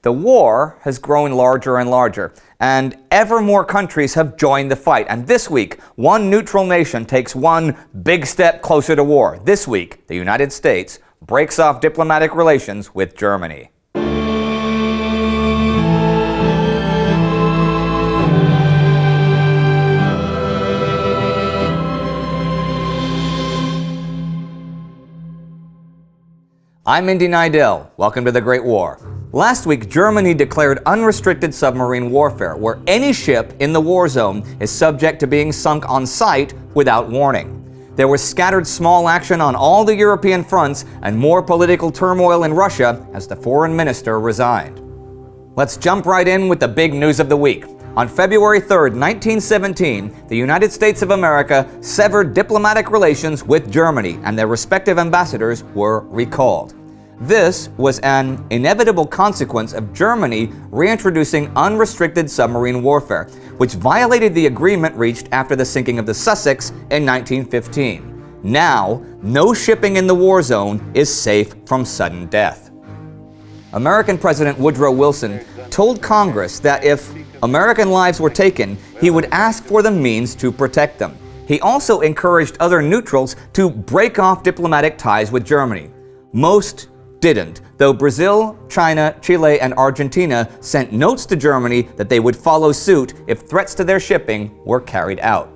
The war has grown larger and larger, and ever more countries have joined the fight. And this week, one neutral nation takes one big step closer to war. This week, the United States breaks off diplomatic relations with Germany. I'm Indy Nidell. Welcome to the Great War. Last week, Germany declared unrestricted submarine warfare, where any ship in the war zone is subject to being sunk on sight without warning. There was scattered small action on all the European fronts and more political turmoil in Russia as the foreign minister resigned. Let's jump right in with the big news of the week. On February 3rd, 1917, the United States of America severed diplomatic relations with Germany, and their respective ambassadors were recalled. This was an inevitable consequence of Germany reintroducing unrestricted submarine warfare, which violated the agreement reached after the sinking of the Sussex in 1915. Now, no shipping in the war zone is safe from sudden death. American President Woodrow Wilson told Congress that if American lives were taken, he would ask for the means to protect them. He also encouraged other neutrals to break off diplomatic ties with Germany. Most didn't, though Brazil, China, Chile, and Argentina sent notes to Germany that they would follow suit if threats to their shipping were carried out.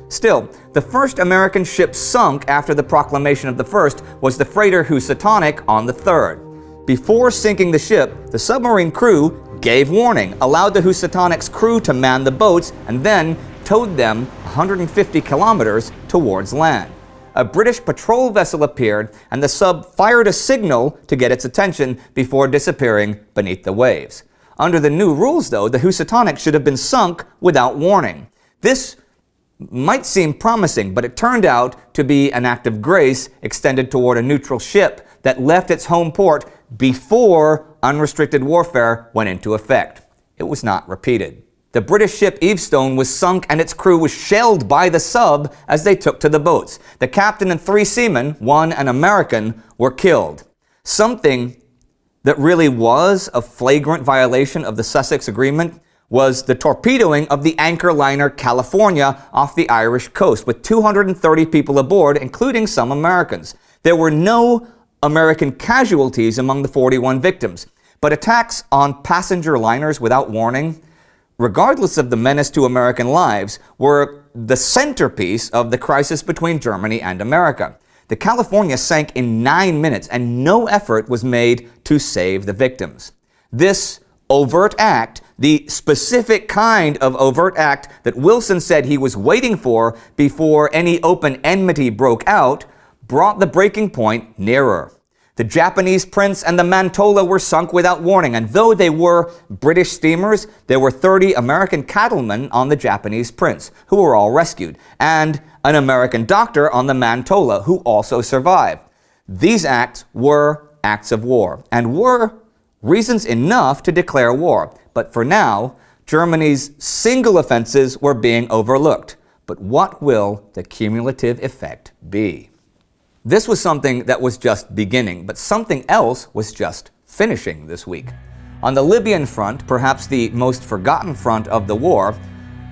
Still, the first American ship sunk after the proclamation of the first was the freighter Housatonic on the 3rd. Before sinking the ship, the submarine crew gave warning, allowed the Housatonic's crew to man the boats, and then towed them 150 kilometers towards land. A British patrol vessel appeared, and the sub fired a signal to get its attention before disappearing beneath the waves. Under the new rules, though, the Housatonic should have been sunk without warning. This might seem promising, but it turned out to be an act of grace extended toward a neutral ship that left its home port before unrestricted warfare went into effect. It was not repeated. The British ship Evestone was sunk and its crew was shelled by the sub as they took to the boats. The captain and 3 seamen, one an American, were killed. Something that really was a flagrant violation of the Sussex Agreement was the torpedoing of the anchor liner California off the Irish coast with 230 people aboard, including some Americans. There were no American casualties among the 41 victims, but attacks on passenger liners without warning, regardless of the menace to American lives, were the centerpiece of the crisis between Germany and America. The California sank in 9 minutes, and no effort was made to save the victims. This overt act, the specific kind of overt act that Wilson said he was waiting for before any open enmity broke out, brought the breaking point nearer. The Japanese Prince and the Mantola were sunk without warning, and though they were British steamers, there were 30 American cattlemen on the Japanese Prince, who were all rescued, and an American doctor on the Mantola, who also survived. These acts were acts of war, and were reasons enough to declare war. But for now, Germany's single offenses were being overlooked. But what will the cumulative effect be? This was something that was just beginning, but something else was just finishing this week. On the Libyan Front, perhaps the most forgotten front of the war,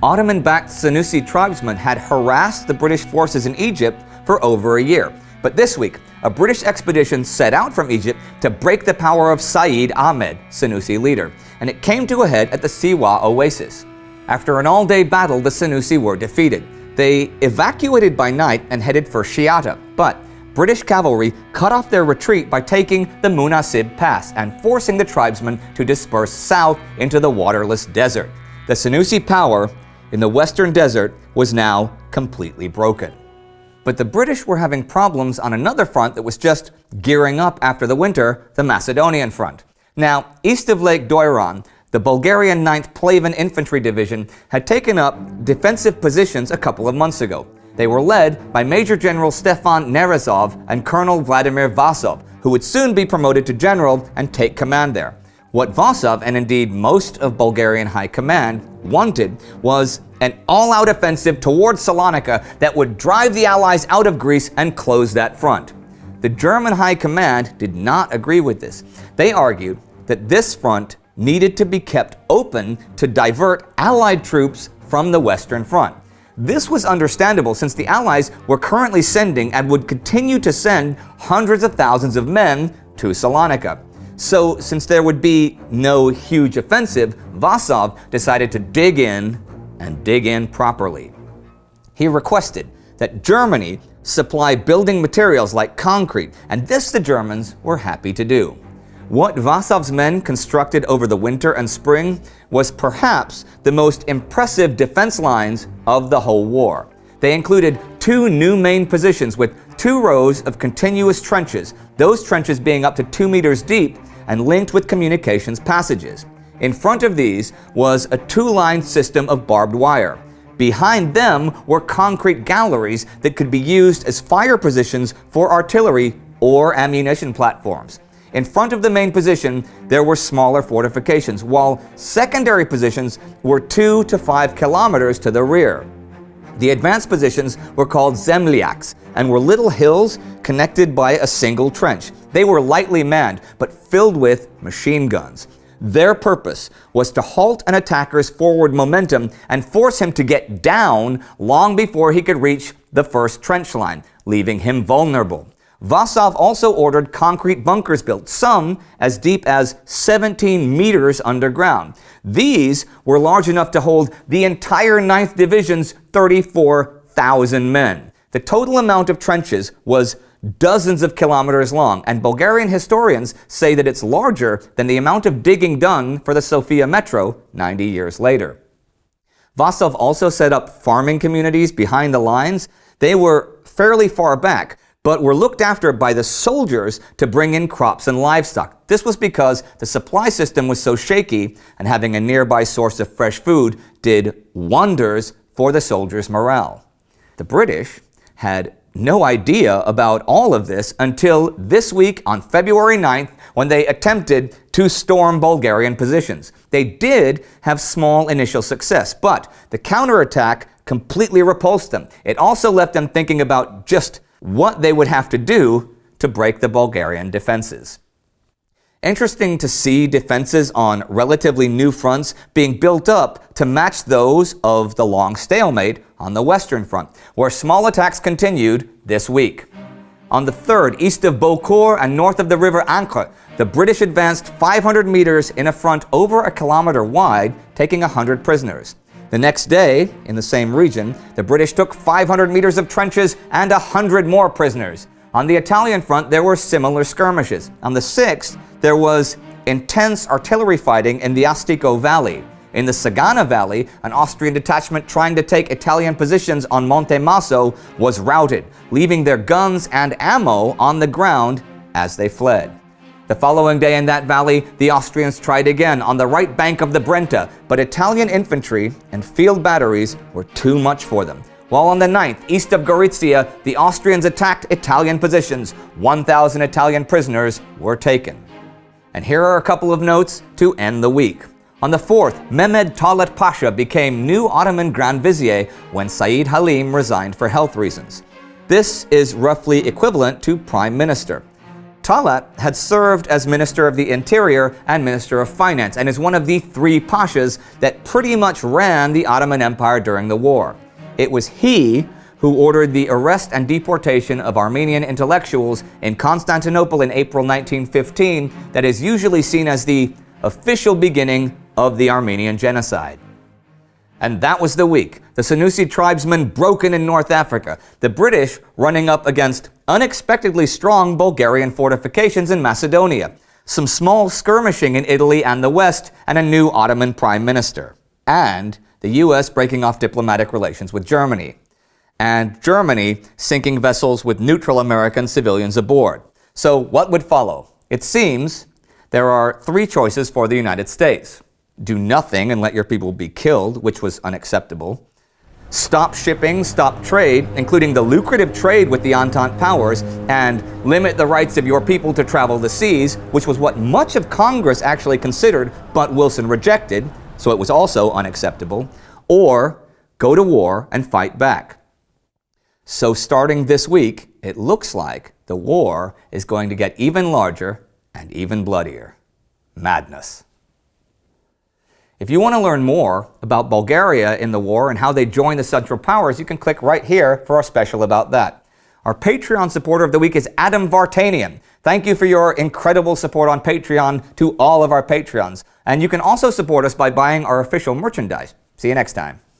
Ottoman-backed Senussi tribesmen had harassed the British forces in Egypt for over a year. But this week, a British expedition set out from Egypt to break the power of Said Ahmed, Senussi leader, and it came to a head at the Siwa Oasis. After an all-day battle, the Senussi were defeated. They evacuated by night and headed for Shiata, but British cavalry cut off their retreat by taking the Munasib Pass and forcing the tribesmen to disperse south into the waterless desert. The Senussi power in the western desert was now completely broken. But the British were having problems on another front that was just gearing up after the winter, the Macedonian Front. Now, east of Lake Doiran, the Bulgarian 9th Plaven Infantry Division had taken up defensive positions a couple of months ago. They were led by Major General Stefan Nerezov and Colonel Vladimir Vasov, who would soon be promoted to general and take command there. What Vasov, and indeed most of Bulgarian High Command, wanted was an all-out offensive towards Salonika that would drive the Allies out of Greece and close that front. The German High Command did not agree with this. They argued that this front needed to be kept open to divert Allied troops from the Western Front. This was understandable since the Allies were currently sending and would continue to send hundreds of thousands of men to Salonika. So, since there would be no huge offensive, Vasov decided to dig in and dig in properly. He requested that Germany supply building materials like concrete, and this the Germans were happy to do. What Vasov's men constructed over the winter and spring was perhaps the most impressive defense lines of the whole war. They included 2 new main positions with 2 rows of continuous trenches, those trenches being up to 2 meters deep and linked with communications passages. In front of these was a 2-line system of barbed wire. Behind them were concrete galleries that could be used as fire positions for artillery or ammunition platforms. In front of the main position, there were smaller fortifications, while secondary positions were 2 to 5 kilometers to the rear. The advanced positions were called zemliaks and were little hills connected by a single trench. They were lightly manned, but filled with machine guns. Their purpose was to halt an attacker's forward momentum and force him to get down long before he could reach the first trench line, leaving him vulnerable. Vasov also ordered concrete bunkers built, some as deep as 17 meters underground. These were large enough to hold the entire 9th Division's 34,000 men. The total amount of trenches was dozens of kilometers long, and Bulgarian historians say that it's larger than the amount of digging done for the Sofia Metro 90 years later. Vasov also set up farming communities behind the lines. They were fairly far back, but were looked after by the soldiers to bring in crops and livestock. This was because the supply system was so shaky, and having a nearby source of fresh food did wonders for the soldiers' morale. The British had no idea about all of this until this week on February 9th, when they attempted to storm Bulgarian positions. They did have small initial success, but the counterattack completely repulsed them. It also left them thinking about just what they would have to do to break the Bulgarian defenses. Interesting to see defenses on relatively new fronts being built up to match those of the long stalemate on the Western Front, where small attacks continued this week. On the 3rd, east of BEAUCOURT and north of the river ANCRE, the British advanced 500 meters in a front over a kilometer wide, taking 100 prisoners. The next day, in the same region, the British took 500 meters of trenches and 100 more prisoners. On the Italian front, there were similar skirmishes. On the 6th, there was intense artillery fighting in the Astico Valley. In the Sagana Valley, an Austrian detachment trying to take Italian positions on Monte Maso was routed, leaving their guns and ammo on the ground as they fled. The following day in that valley, the Austrians tried again on the right bank of the Brenta, but Italian infantry and field batteries were too much for them. While on the 9th, east of Gorizia, the Austrians attacked Italian positions. 1,000 Italian prisoners were taken. And here are a couple of notes to end the week. On the 4th, Mehmed Talat Pasha became new Ottoman Grand Vizier when Said Halim resigned for health reasons. This is roughly equivalent to Prime Minister. Talat had served as Minister of the Interior and Minister of Finance and is one of the 3 pashas that pretty much ran the Ottoman Empire during the war. It was he who ordered the arrest and deportation of Armenian intellectuals in Constantinople in April 1915 that is usually seen as the official beginning of the Armenian genocide. And that was the week. The Senussi tribesmen broken in North Africa, the British running up against unexpectedly strong Bulgarian fortifications in Macedonia, some small skirmishing in Italy and the West, and a new Ottoman prime minister, and the US breaking off diplomatic relations with Germany, and Germany sinking vessels with neutral American civilians aboard. So what would follow? It seems there are 3 choices for the United States. Do nothing and let your people be killed, which was unacceptable. Stop shipping, stop trade, including the lucrative trade with the Entente powers, and limit the rights of your people to travel the seas, which was what much of Congress actually considered, but Wilson rejected, so it was also unacceptable. Or go to war and fight back. So starting this week, it looks like the war is going to get even larger and even bloodier. Madness. If you want to learn more about Bulgaria in the war and how they joined the Central Powers, you can click right here for our special about that. Our Patreon supporter of the week is Adam Vartanian. Thank you for your incredible support on Patreon to all of our Patreons. And you can also support us by buying our official merchandise. See you next time.